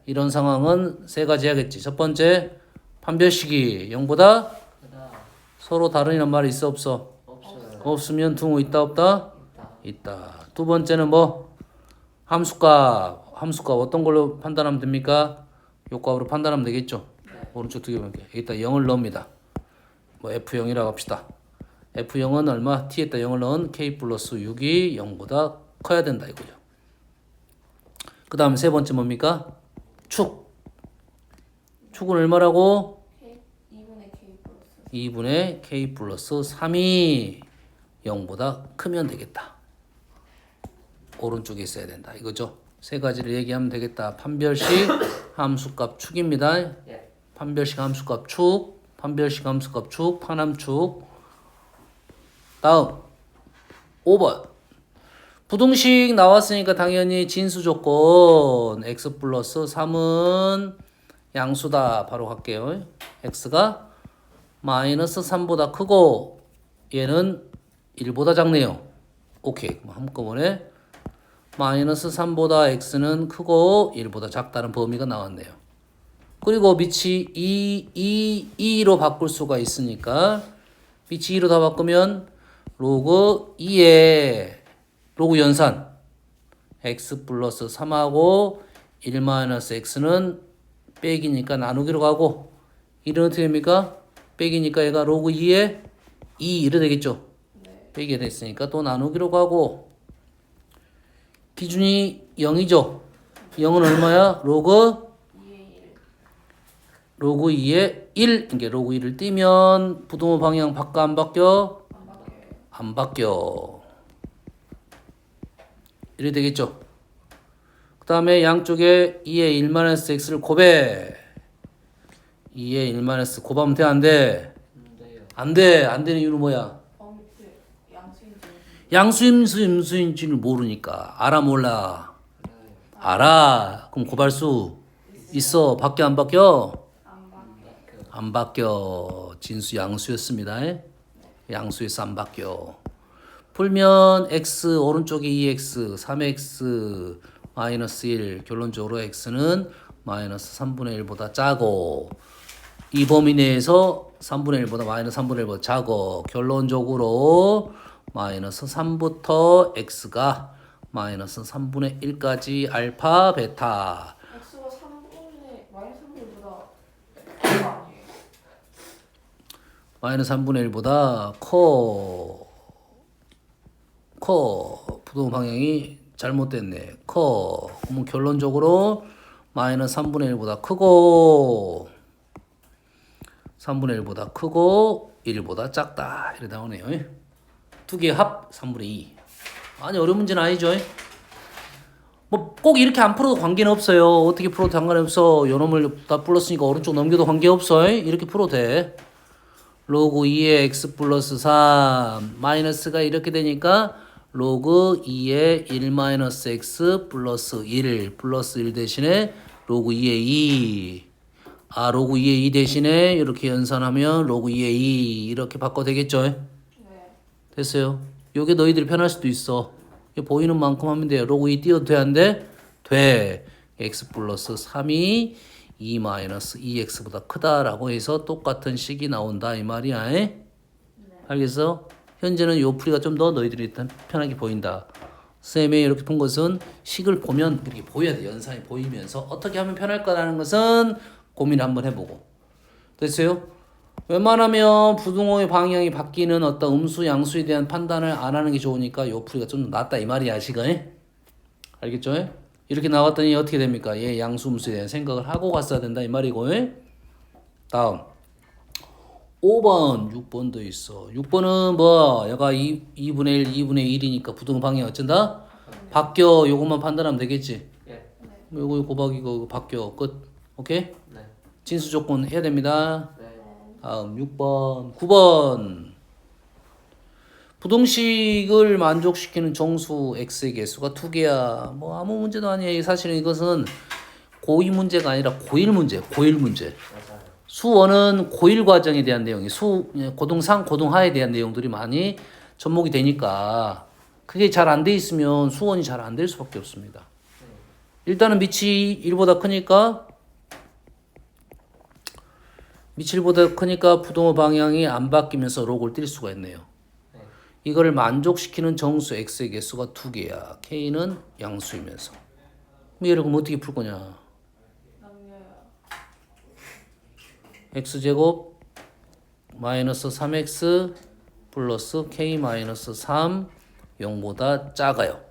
이런 상황은 세 가지 해야겠지. 첫 번째, 판별식이 0보다 크다. 서로 다른이란 말이 있어 없어? 없어요. 없으면 등호 있다 없다? 있다. 있다. 두 번째는 뭐? 함수값. 함수값 어떤 걸로 판단하면 됩니까? 요값으로 판단하면 되겠죠. 오른쪽 두 개 볼게요. 여기다 0을 넣습니다. 뭐 F0이라고 합시다. F0은 얼마? T에다 0을 넣은 K 플러스 6이 0보다 커야 된다 이거죠. 그 다음에 세 번째 뭡니까? 축. 축은 얼마라고? 2분의 K 플러스 2분의 K 플러스 3이 0보다 크면 되겠다. 오른쪽에 있어야 된다 이거죠. 세 가지를 얘기하면 되겠다. 판별식 함수값 축입니다. 예. 판별식 함수값 축, 판별식 함수값 축, 판함축. 다음 5번 부등식 나왔으니까 당연히 진수 조건 x 플러스 3은 양수다. 바로 갈게요. x가 마이너스 3보다 크고 얘는 1보다 작네요. 오케이. 그럼 한꺼번에 마이너스 3보다 x는 크고 1보다 작다는 범위가 나왔네요. 그리고 밑이 2로 바꿀 수가 있으니까 밑이 2로 다 바꾸면 로그 2에 로그 연산 x 플러스 3하고 1 마이너스 x는 빼기니까 나누기로 가고 1은 어떻게 됩니까? 빼기니까 얘가 로그 2에 2 이래 되겠죠? 빼기가 됐으니까 또 나누기로 가고 기준이 0이죠? 0은 얼마야? 로그 2에 1 이게 로그 1을 띄면 부등호 방향 바꿔 안 바뀌어? 안 바뀌어. 이래 되겠죠? 그 다음에 양쪽에 2에 1-x를 곱해. 2에 1- 곱하면 돼? 안 돼? 돼요. 안 돼. 안 되는 이유는 뭐야? 양수인지 양수인지를 모르니까. 알아 몰라? 알아요. 알아. 그럼 곱할 수 있어. 바뀌어 안 바뀌어? 안 바뀌어. 안 바뀌어. 진수 양수였습니다. 양수에서 안 바뀌어. 풀면 x 오른쪽에 2x 3x 마이너스 1 결론적으로 x는 마이너스 3분의 1보다 작고 이 범위 내에서 3분의 1보다 마이너스 3분의 1보다 작고 결론적으로 마이너스 3부터 x가 마이너스 3분의 1까지 알파 베타 X가 3분의 마이너스 3분보다 그거 아니에요? 마이너스 3분의 1보다 커 부동 방향이 잘못됐네. 커. 그러면 결론적으로 마이너스 3분의 1보다 크고 3분의 1보다 크고 1보다 작다. 이렇게 나오네요. 두 개 합 3분의 2. 아니 어려운 문제는 아니죠. 뭐 꼭 이렇게 안 풀어도 관계는 없어요. 어떻게 풀어도 상관없어. 요 놈을 다 불렀으니까 오른쪽 넘겨도 관계없어. 이렇게 풀어도 돼. 로그 2의 x 플러스 3 마이너스가 이렇게 되니까 로그 2의 1-x 플러스 1 플러스 1 대신에 로그 2의 2 로그 2의 2 대신에 이렇게 연산하면 로그 2의 2 이렇게 바꿔도 되겠죠? 네. 됐어요. 요게 너희들이 편할 수도 있어. 보이는 만큼 하면 돼요. 로그 2 띄워도 돼? 안 돼? 돼. x 플러스 3이 2-2x보다 크다라고 해서 똑같은 식이 나온다 이 말이야. 알겠어? 현재는 요 풀이가 좀 더 너희들이 일단 편하게 보인다. 쌤이 이렇게 푼 것은 식을 보면 이렇게 보여야 돼. 연산이 보이면서 어떻게 하면 편할까라는 것은 고민을 한번 해보고 됐어요? 웬만하면 부등호의 방향이 바뀌는 어떤 음수, 양수에 대한 판단을 안 하는 게 좋으니까 요 풀이가 좀 낫다 이 말이야 지금. 알겠죠? 이렇게 나왔더니 어떻게 됩니까? 얘 양수, 음수에 대한 생각을 하고 갔어야 된다 이 말이고. 다음 5번, 6번도 있어. 6번은 뭐 얘가 2분의 1, 2분의 1이니까 부등호 방향 어쩐다? 바뀌어. 요것만 판단하면 되겠지? 예. 요거 곱하기 이거 바뀌어. 끝. 오케이? 네. 진수 조건 해야 됩니다. 네. 다음 6번, 9번. 부등식을 만족시키는 정수 x의 개수가 2개야. 뭐 아무 문제도 아니에요. 사실은 이것은 고2 문제가 아니라 고1 문제, 고1 문제. 맞아요. 수원은 고1 과정에 대한 내용이 고등상, 고등하에 대한 내용들이 많이 접목이 되니까 그게 잘 안 돼 있으면 수원이 잘 안 될 수밖에 없습니다. 일단은 밑이 1보다 크니까 밑이 1보다 크니까 부등호 방향이 안 바뀌면서 록을 띨 수가 있네요. 네. 이거를 만족시키는 정수 x의 개수가 2개야. k는 양수이면서. 얘를 그럼 어떻게 풀 거냐? 남녀야. x제곱 마이너스 3x 플러스 k 마이너스 3 0보다 작아요.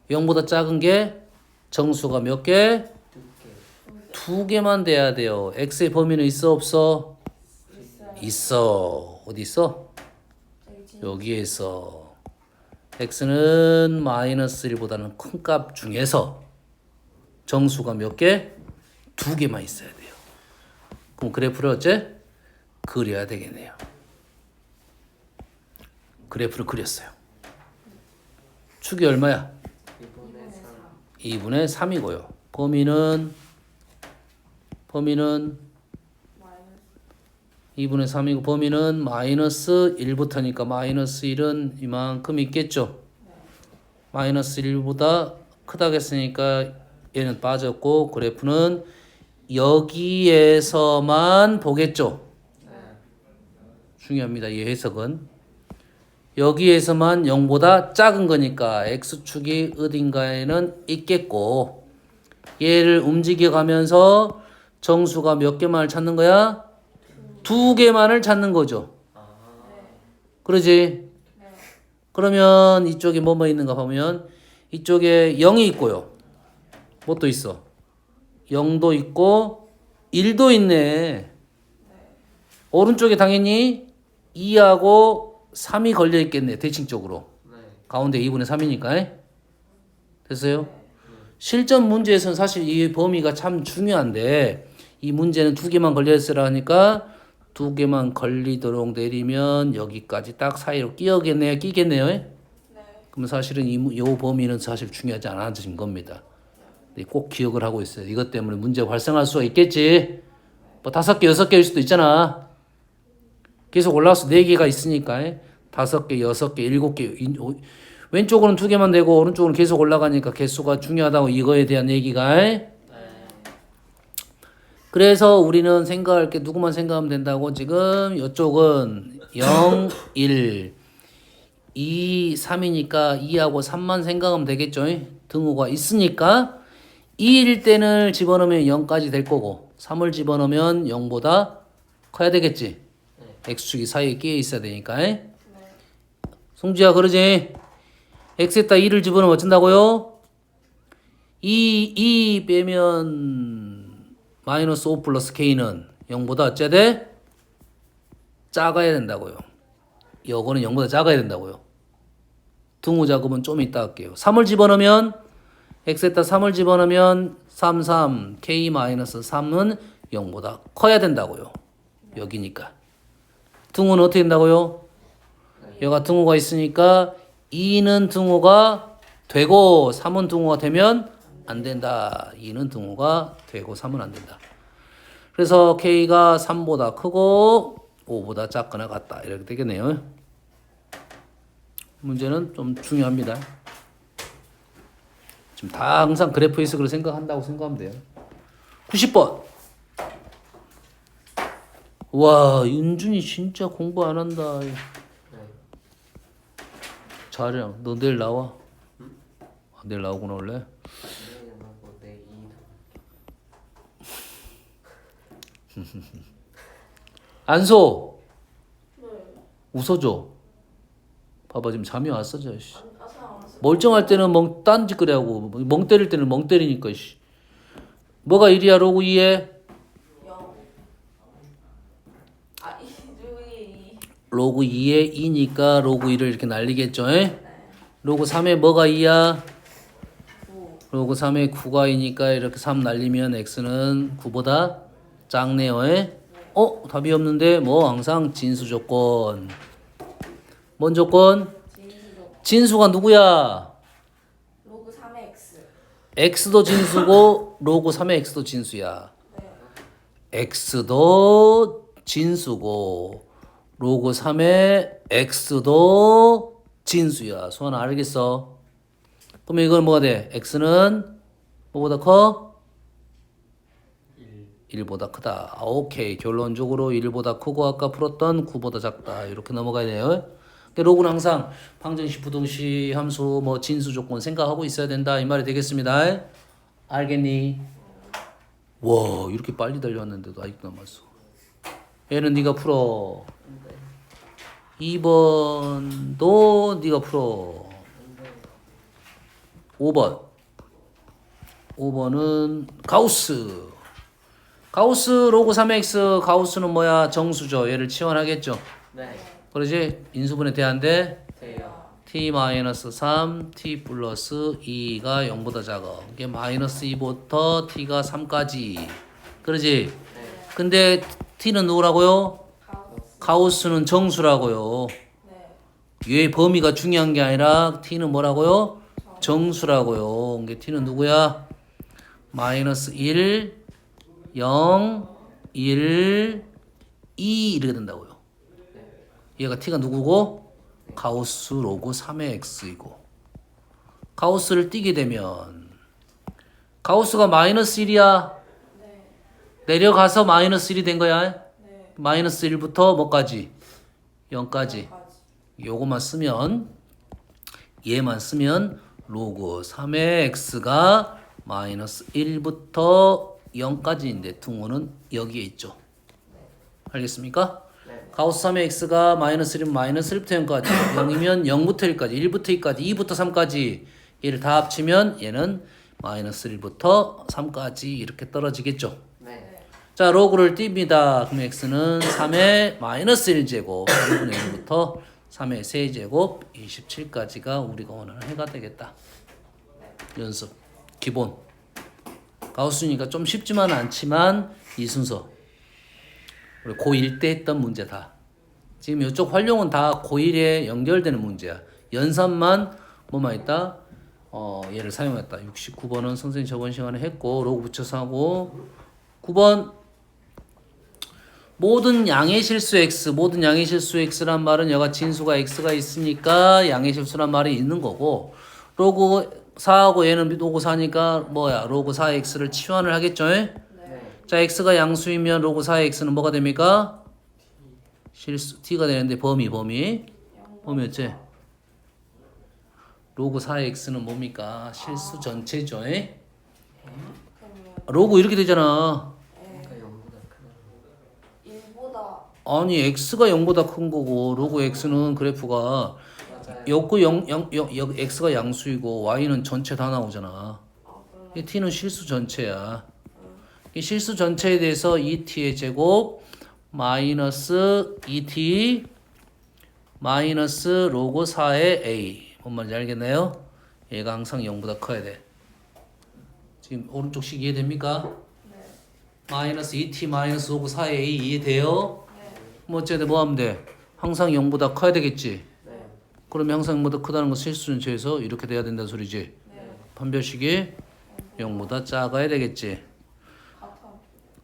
0보다 작은 게 정수가 몇 개? 2개. 2개만 돼야 돼요. x의 범위는 있어 없어? 있어요. 있어. 어디 있어? 여기 진. 여기에 있어. x는 마이너스 1보다는 큰 값 중에서 정수가 몇 개? 2개만 있어야 돼요. 그럼 그래프를 어째? 그려야 되겠네요. 그래프를 그렸어요. 축이 얼마야? 2분의 3. 2분의 3이고요. 범위는 마이너스. 2분의 3이고 범위는 마이너스 1부터니까 마이너스 1은 이만큼 있겠죠. 마이너스 1보다 크다겠으니까 얘는 빠졌고 그래프는 여기에서만 보겠죠. 네. 중요합니다. 이 해석은. 여기에서만 0보다 작은 거니까 x축이 어딘가에는 있겠고 얘를 움직여 가면서 정수가 몇 개만을 찾는 거야? 2개만을 찾는 거죠. 아. 그러지? 네. 그러면 이쪽에 뭐뭐 있는가 보면 이쪽에 0이 있고요. 뭐 또 있어? 0도 있고 1도 있네. 오른쪽에 당연히 2하고 3이 걸려 있겠네. 대칭적으로. 네. 가운데 2분의 3이니까. 됐어요? 실전 문제에서는 사실 이 범위가 참 중요한데 이 문제는 2개만 걸려 있으라 하니까 2개만 걸리도록 내리면 여기까지 딱 사이로 끼겠네요. 네. 그러면 사실은 이 범위는 사실 중요하지 않아진 겁니다. 꼭 기억을 하고 있어요. 이것 때문에 문제가 발생할 수가 있겠지. 뭐 5개, 6개일 수도 있잖아. 계속 올라와서 4개가 있으니까 5개, 6개, 7개 왼쪽으로는 2개만 되고 오른쪽으로는 계속 올라가니까 개수가 중요하다고 이거에 대한 얘기가. 네. 그래서 우리는 생각할 게 누구만 생각하면 된다고 지금 이쪽은 0, 1, 2, 3이니까 2하고 3만 생각하면 되겠죠. 등호가 있으니까 2일 때는 집어넣으면 0까지 될 거고 3을 집어넣으면 0보다 커야 되겠지. x축이 사이에 끼어 있어야 되니까. 네. 송지야 그러지? x에다 2를 집어넣으면 어쩐다고요? 2 빼면 마이너스 5 플러스 k는 0보다 어째야 돼? 작아야 된다고요. 요거는 0보다 작아야 된다고요. 등호 작업은 좀 이따 할게요. 3을 집어넣으면 x에다 3을 집어넣으면 3, 3, k 마이너스 3은 0보다 커야 된다고요. 여기니까. 등호는 어떻게 된다고요? 여기가 등호가 있으니까 2는 등호가 되고 3은 등호가 되면 안 된다. 2는 등호가 되고 3은 안 된다. 그래서 k가 3보다 크고 5보다 작거나 같다. 이렇게 되겠네요. 문제는 좀 중요합니다. 지금 다 항상 그래프 해석을 생각한다고 생각하면 돼요. 90번. 와, 윤준이 진짜 공부 안 한다. 네. 잘해. 너 내일 나와? 아, 내일 나오구나 원래. 내일은 하고 내일. 안소 네. 웃어줘. 봐봐 지금 잠이 왔어 저 씨. 아상 안 쓰. 멀쩡할 때는 딴짓거리하고 멍 때릴 때는 멍 때리니까 씨. 뭐가 1이야 로그 2에? 0. 아, 2 중에 2. 로그 2에 2니까 로그 2를 이렇게 날리겠죠. 에? 네. 로그 3에 뭐가 2야? 9. 로그 3에 9가 2니까 이렇게 3 날리면 x는 9보다 작네요. 에? 답이 없는데 뭐 항상 진수 조건. 뭔 조건? 진수로. 진수가 누구야? 로그 3의 x. x도 진수고 로그 3의 x도 진수야. 네. x도 진수고 로그 3의 x도 진수야. 수아나 알겠어? 그럼 이건 뭐가 돼? x는 뭐보다 커? 1보다 크다. 오케이. 결론적으로 1보다 크고 아까 풀었던 9보다 작다. 이렇게 넘어가야 돼요. 근데 로그는 항상 방정식, 부등식, 함수, 뭐 진수 조건 생각하고 있어야 된다. 이 말이 되겠습니다. 알겠니? 와, 이렇게 빨리 달려왔는데도 아직도 남았어. 얘는 네가 풀어. 2번도 네가 풀어. 5번. 5번은 가우스. 가우스 로그 3x 가우스는 뭐야? 정수죠. 얘를 치환하겠죠. 네. 그러지? 인수분해 대한데 돼요. t-3 t 플러스 2가 0보다 작아. 이게 마이너스 2부터 t가 3까지. 그러지? 네. 근데 t는 누구라고요? 가우스. 가우스는 정수라고요. 네. 얘의 범위가 중요한 게 아니라 t는 뭐라고요? 정수라고요. 이게 t는 누구야? 마이너스 1, 0, 1, 2 이렇게 된다고요. 얘가 t가 누구고? 가우스 로그 3의 x이고. 가우스를 띄게 되면 가우스가 마이너스 1이야. 네. 내려가서 마이너스 1이 된 거야. 네. 마이너스 1부터 뭐까지? 0까지. 0까지. 요거만 쓰면 얘만 쓰면 로그 3의 x가 마이너스 1부터 0까지인데 둥어는 여기에 있죠. 알겠습니까? 네. 가우스 3의 x가 마이너스 1이면 마이너스 1부터 0까지 0이면 0부터 1까지 1부터 2까지 2부터 3까지 얘를 다 합치면 얘는 마이너스 1부터 3까지 이렇게 떨어지겠죠. 네. 자 로그를 띱니다. 그럼 x는 3의 마이너스 1제곱 1분의 1부터 3의 세제곱 27까지가 우리가 원하는 해가 되겠다. 연습 기본 가우스니까 좀 쉽지만 않지만 이 순서 우리 고1 때 했던 문제다. 지금 이쪽 활용은 다 고1에 연결되는 문제야. 연산만 뭐만 있다? 얘를 사용했다. 69번은 선생님 저번 시간에 했고 로그 붙여서 하고 9번 모든 양의 실수 x 모든 양의 실수 x란 말은 여가 진수가 x가 있으니까 양의 실수란 말이 있는 거고 로그 4하고 얘는 로그 4니까 뭐야 로그 4x를 치환을 하겠죠. 네. 자 x가 양수이면 로그 4의 x는 뭐가 됩니까? 실수 t가 되는데 범위 어째? 로그 4의 x는 뭡니까? 실수 전체죠. 그러면 로그 이렇게 되잖아. 그러니까 0보다 크다. 1보다 아니 x가 0보다 큰 거고 로그 x는 그래프가 맞아요. 여고 x가 양수이고 y는 전체 다 나오잖아. 이 t는 실수 전체야. 이 실수 전체에 대해서 2t의 제곱 마이너스 2t 마이너스 로그 4의 a 뭔 말인지 알겠나요? 얘가 항상 0보다 커야 돼. 지금 오른쪽식 이해됩니까? 네. 마이너스 2t 마이너스 로그 4의 a 이해돼요? 네. 뭐 어쨌든 뭐 하면 돼? 항상 0보다 커야 되겠지. 네. 그러면 항상 0보다 크다는 건 실수 전체에서 이렇게 돼야 된다는 소리지. 네. 판별식이 0보다 작아야 되겠지. 같아.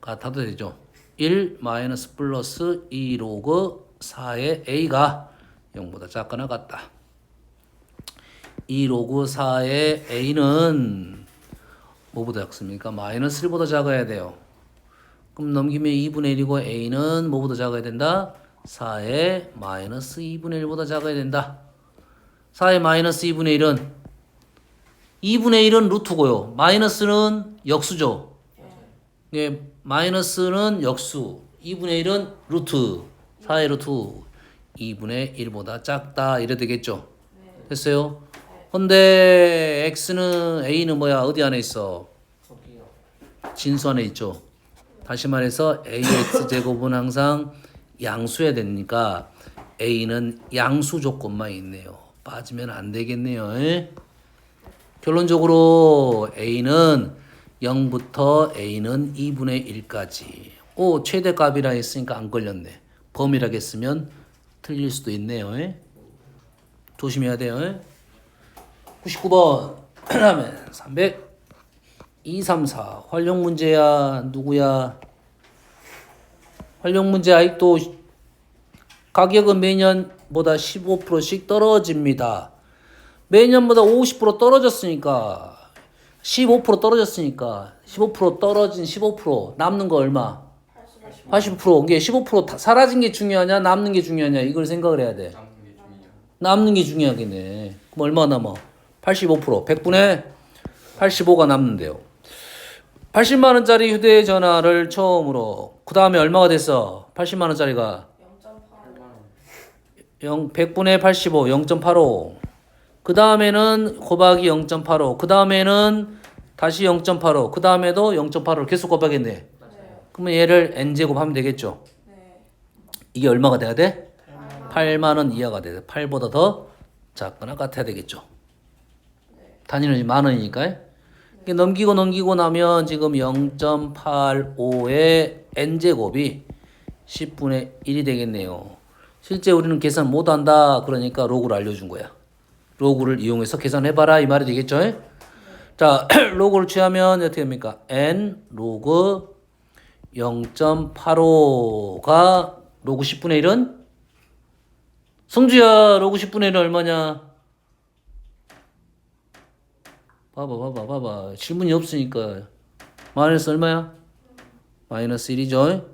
같아도 되죠. 1 마이너스 플러스 2 로그 4의 a가 0보다 작거나 같다. 2 로그 4의 a는 뭐보다 작습니까? 마이너스 1보다 작아야 돼요. 그럼 넘기면 2분의 1이고 a는 뭐보다 작아야 된다? 4의 마이너스 2분의 1보다 작아야 된다. 4의 마이너스 2분의 1은 2분의 1은 루트고요. 마이너스는 역수죠. 예, 마이너스는 역수. 2분의 1은 루트 4의 루트 2분의 1보다 작다 이래 되겠죠. 됐어요? 근데 x는 a는 뭐야? 어디 안에 있어? 저기요. 진수 안에 있죠. 다시 말해서 ax 제곱은 항상 양수해야 되니까 a는 양수 조건만 있네요. 빠지면 안 되겠네요. 에? 결론적으로 a는 0부터 a는 2분의 1까지. 오, 최대값이라 했으니까 안 걸렸네. 범위라고 했으면 틀릴 수도 있네요. 에? 조심해야 돼요. 에? 99번 그다음에 300 234 활용 문제야. 누구야? 활용 문제 아직도 가격은 매년보다 15%씩 떨어집니다. 매년보다 50% 떨어졌으니까 15% 떨어졌으니까 15% 떨어진 15% 남는 거 얼마? 80%. 이게 15% 사라진 게 중요하냐 남는 게 중요하냐 이걸 생각을 해야 돼. 남는 게 중요해요. 남는 게 중요하겠네. 그럼 얼마 남아? 85%. 100분의 85가 남는데요. 80만 원짜리 휴대전화를 처음으로 그 다음에 얼마가 됐어? 80만 원짜리가 0.8. 100분의 85 0.85. 그 다음에는 곱하기 0.85. 그 다음에는 다시 0.85. 그 다음에도 0.85를 계속 곱하겠네. 그러면 얘를 n제곱 하면 되겠죠. 네. 이게 얼마가 돼야 돼? 8만 원 이하가 돼야 돼. 8보다 더 작거나 같아야 되겠죠. 단위는 만 원이니까. 이게 넘기고 나면 지금 0.85의 n제곱이 10분의 1이 되겠네요. 실제 우리는 계산 못한다. 그러니까 로그를 알려준 거야. 로그를 이용해서 계산해봐라 이 말이 되겠죠. 자, 로그를 취하면 어떻게 됩니까? n 로그 0.85가 로그 10분의 1은? 성주야, 로그 10분의 1은 얼마냐? 봐봐. 질문이 없으니까. 마이너스 얼마야? 마이너스 1이죠.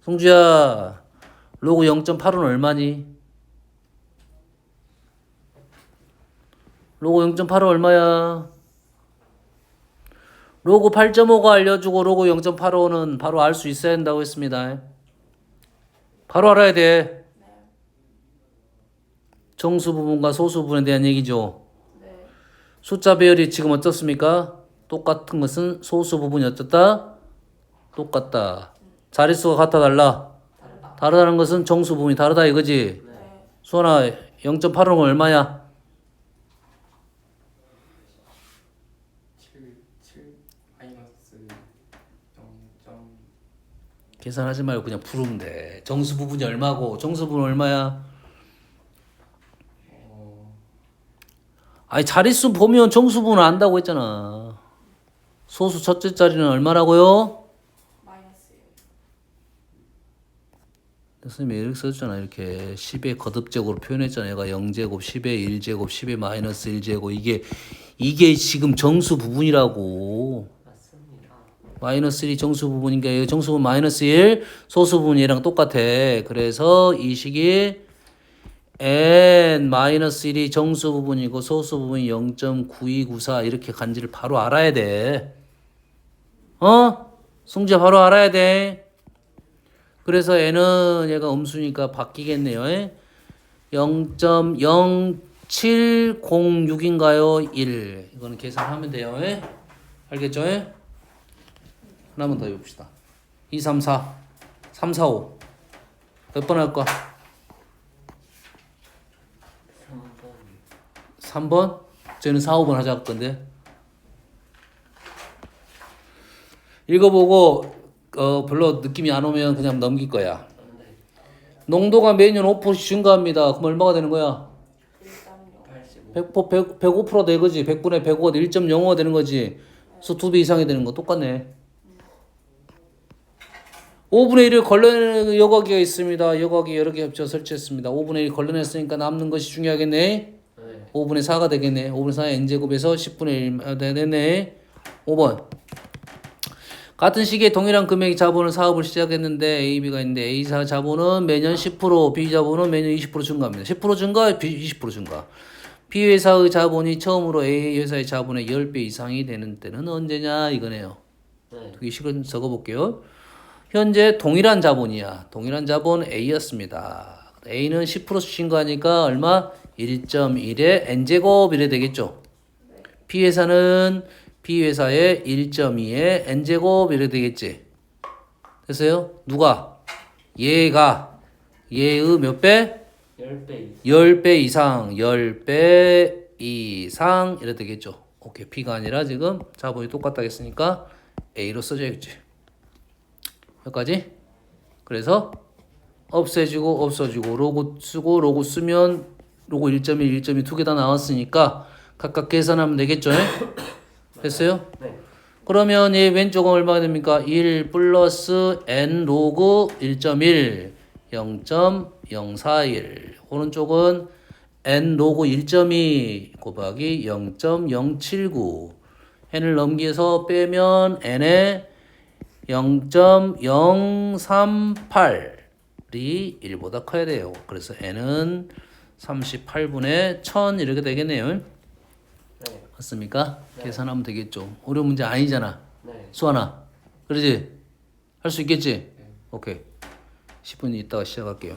성주야, 로그 0.8은 얼마니? 로그 0.8은 얼마야? 로그 8.5가 알려주고 로그 0.85는 바로 알 수 있어야 한다고 했습니다. 바로 알아야 돼. 정수 부분과 소수 부분에 대한 얘기죠. 네. 숫자 배열이 지금 어떻습니까? 똑같은 것은 소수 부분이 어떻다? 똑같다. 자릿수가 같아 달라? 다르다는 것은 정수 부분이 다르다 이거지? 네. 수원아 0.8은 얼마야? 7 마이너스 0. 계산하지 말고 그냥 풀으면 돼. 정수 부분이 얼마고 정수 부분 얼마야? 아니 자릿수 보면 정수 부분 안다고 했잖아. 소수 첫째 자리는 얼마라고요? 마이너스 1. 선생님이 이렇게 썼잖아. 이렇게 10의 거듭제곱으로 표현했잖아. 얘가 0제곱, 10의 1제곱, 10의 마이너스 1제곱. 이게 지금 정수 부분이라고. 맞습니다. 마이너스 1이 정수 부분이니까 여기 정수 부분 마이너스 1, 소수 부분 얘랑 똑같아. 그래서 이 식이 n 마이너스 1이 정수 부분이고 소수 부분이 0.9294 이렇게 간지를 바로 알아야 돼. 승재 바로 알아야 돼. 그래서 n은 얘가 음수니까 바뀌겠네요. 0.0706인가요? 1. 이거는 계산하면 돼요. 알겠죠? 하나만 더 해봅시다. 2, 3, 4. 3, 4, 5. 몇 번 할 거야? 3번. 3번? 쟤는 4, 5번 하자 할 건데. 읽어보고 별로 느낌이 안 오면 그냥 넘길 거야. 농도가 매년 5%씩 증가합니다. 그럼 얼마가 되는 거야? 1.0. 105% 되거지. 100분의 105가 1.05가 되는 거지. 그래서 2배 이상이 되는 거 똑같네. 5분의 1을 걸러내는 여과기가 있습니다. 여과기 여러 개 합쳐 설치했습니다. 5분의 1 걸러냈으니까 남는 것이 중요하겠네. 네. 5분의 4가 되겠네. 5분의 4의 n제곱에서 10분의 1 되네. 5번. 같은 시기에 동일한 금액의 자본을 사업을 시작했는데 AB가 있는데 A사 자본은 매년 10%, B 자본은 매년 20% 증가합니다. 10% 증가, 20% 증가. B 회사의 자본이 처음으로 A 회사의 자본의 10배 이상이 되는 때는 언제냐 이거네요. 네. 이 식을 적어볼게요. 현재 동일한 자본이야. 동일한 자본 A였습니다. A는 10% 주신 거 하니까 얼마? 1.1에 N제곱 이래 되겠죠. B회사는 B회사의 1.2에 N제곱 이래 되겠지. 됐어요? 누가? 얘가 얘의 몇 배? 10배 10배 이상, 10배 이상 이래 되겠죠. 오케이. B가 아니라 지금 자본이 똑같다 했으니까 A로 써줘야겠지. 여기까지? 그래서 없애지고 없어지고 로고 쓰고 로고 쓰면 로고 1.1, 1.2 두 개 다 나왔으니까 각각 계산하면 되겠죠. 됐어요? 네. 그러면 이 왼쪽은 얼마가 됩니까? 1 플러스 n 로그 1.1 0.041 오른쪽은 n 로그 1.2 곱하기 0.079 n을 넘기해서 빼면 n의 0.038이 1보다 커야 돼요. 그래서 n은 38분의 1000 이렇게 되겠네요. 네. 맞습니까? 네. 계산하면 되겠죠. 어려운 문제 아니잖아. 네. 수아나. 그러지? 할 수 있겠지? 오케이. 10분 있다가 시작할게요.